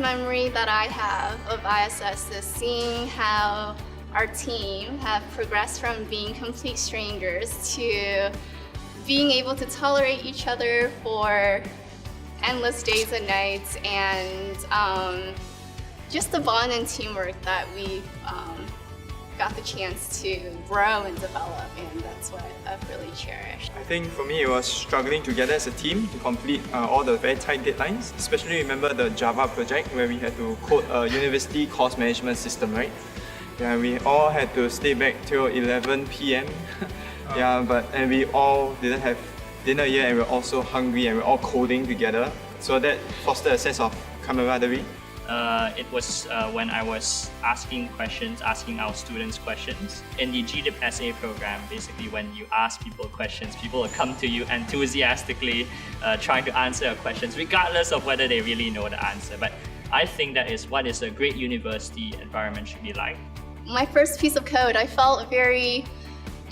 memory that I have of ISS is seeing how our team have progressed from being complete strangers to being able to tolerate each other for endless days and nights, and just the bond and teamwork that we got the chance to grow and develop, and that's what I've really cherished. I think for me it was struggling together as a team to complete all the very tight deadlines. Especially remember the Java project where we had to code a university course management system, right? Yeah, we all had to stay back till 11 p.m. And we all didn't have dinner yet, and we were also hungry, and we were all coding together. So that fostered a sense of camaraderie. It was when I was asking our students questions. In the GDipSA program, basically when you ask people questions, people will come to you enthusiastically trying to answer your questions, regardless of whether they really know the answer. But I think that is what is a great university environment should be like. My first piece of code, I felt very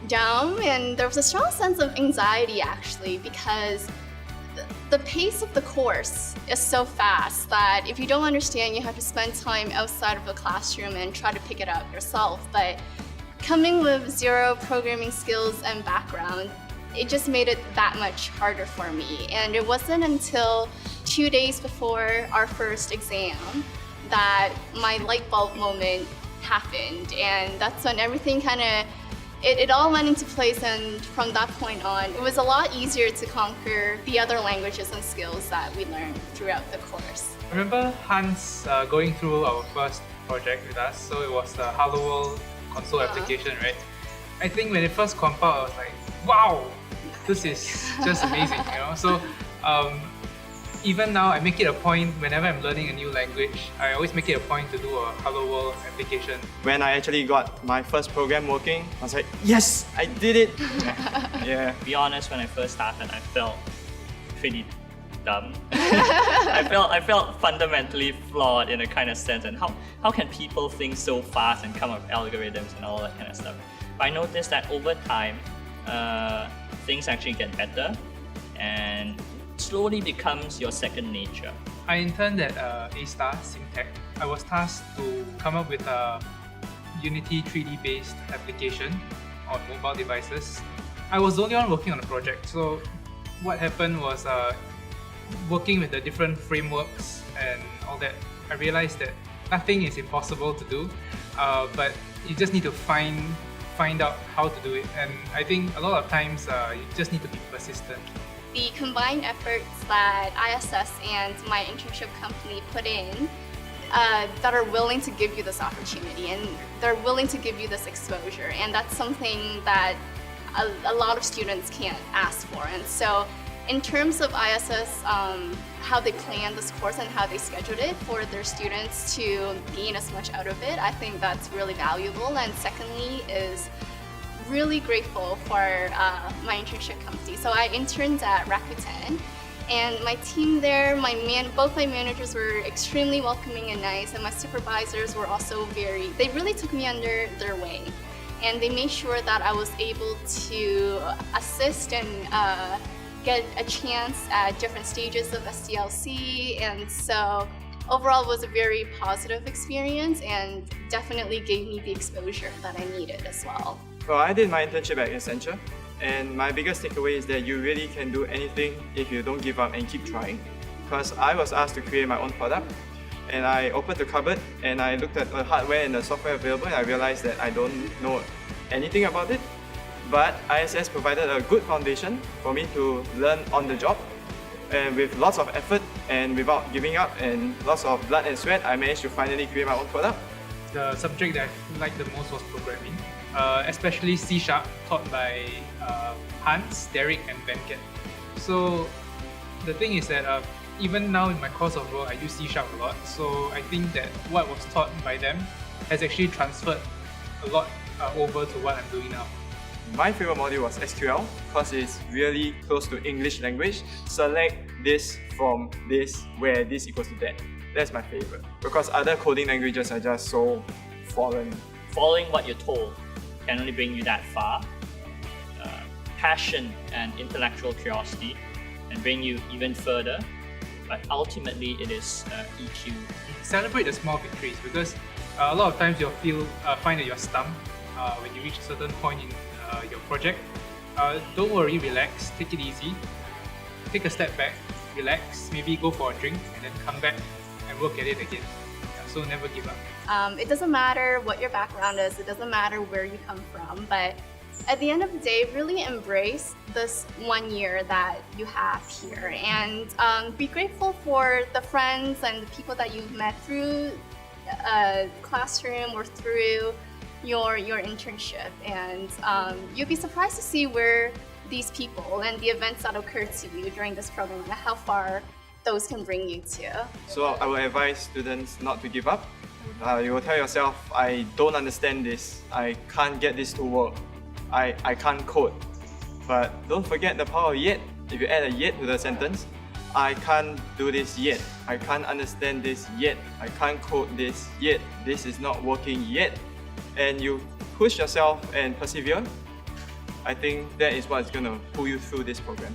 down, and there was a strong sense of anxiety actually, because the pace of the course is so fast that if you don't understand, you have to spend time outside of the classroom and try to pick it up yourself. But coming with zero programming skills and background, it just made it that much harder for me. And it wasn't until 2 days before our first exam that my light bulb moment happened, and that's when everything it all went into place, and from that point on, it was a lot easier to conquer the other languages and skills that we learned throughout the course. I remember Hans going through our first project with us, so it was the Hello World console application, right? I think when it first compiled, I was like, wow, this is just amazing, you know? So even now, I make it a point, whenever I'm learning a new language, I always make it a point to do a Hello World application. When I actually got my first program working, I was like, yes, I did it! Yeah. To be honest, when I first started, I felt pretty dumb. I felt fundamentally flawed in a kind of sense, and how can people think so fast and come up with algorithms and all that kind of stuff. But I noticed that over time, things actually get better, and slowly becomes your second nature. I interned at A-Star SimTech. I was tasked to come up with a Unity 3D based application on mobile devices. I was the only one working on the project, so what happened was working with the different frameworks and all that, I realized that nothing is impossible to do, but you just need to find out how to do it. And I think a lot of times you just need to be persistent. The combined efforts that ISS and my internship company put in that are willing to give you this opportunity, and they're willing to give you this exposure, and that's something that a lot of students can't ask for. And so in terms of ISS, how they planned this course and how they scheduled it for their students to gain as much out of it, I think that's really valuable. And secondly is really grateful for my internship company. So I interned at Rakuten, and my team there, both my managers were extremely welcoming and nice, and my supervisors were also they really took me under their wing, and they made sure that I was able to assist and get a chance at different stages of SDLC, and so overall it was a very positive experience and definitely gave me the exposure that I needed as well. Well, I did my internship at Accenture, and my biggest takeaway is that you really can do anything if you don't give up and keep trying. Because I was asked to create my own product, and I opened the cupboard and I looked at the hardware and the software available, and I realized that I don't know anything about it. But ISS provided a good foundation for me to learn on the job, and with lots of effort and without giving up and lots of blood and sweat, I managed to finally create my own product. The subject that I liked the most was programming, especially C# taught by Hans, Derek and Venkat. So the thing is that even now in my course of work, I use C# a lot, so I think that what was taught by them has actually transferred a lot over to what I'm doing now. My favorite module was SQL because it's really close to English language. Select this from this where this equals to that. That's my favorite because other coding languages are just so foreign. Following what you're told can only bring you that far. Passion and intellectual curiosity can bring you even further. but ultimately it is EQ. Celebrate the small victories, because a lot of times you'll find that you're stumped when you reach a certain point in your project. Don't worry, relax, take it easy, take a step back, relax, maybe go for a drink, and then come back and work at it again. So never give up. It doesn't matter what your background is, it doesn't matter where you come from, but at the end of the day, really embrace this 1 year that you have here, and be grateful for the friends and the people that you've met through a classroom or through your internship. And you'll be surprised to see where these people and the events that occur to you during this program and how far those can bring you to. So I will advise students not to give up. You will tell yourself, I don't understand this, I can't get this to work, I can't code. But don't forget the power of yet. If you add a yet to the sentence, I can't do this yet, I can't understand this yet, I can't code this yet, this is not working yet, and you push yourself and persevere, I think that is what's going to pull you through this program.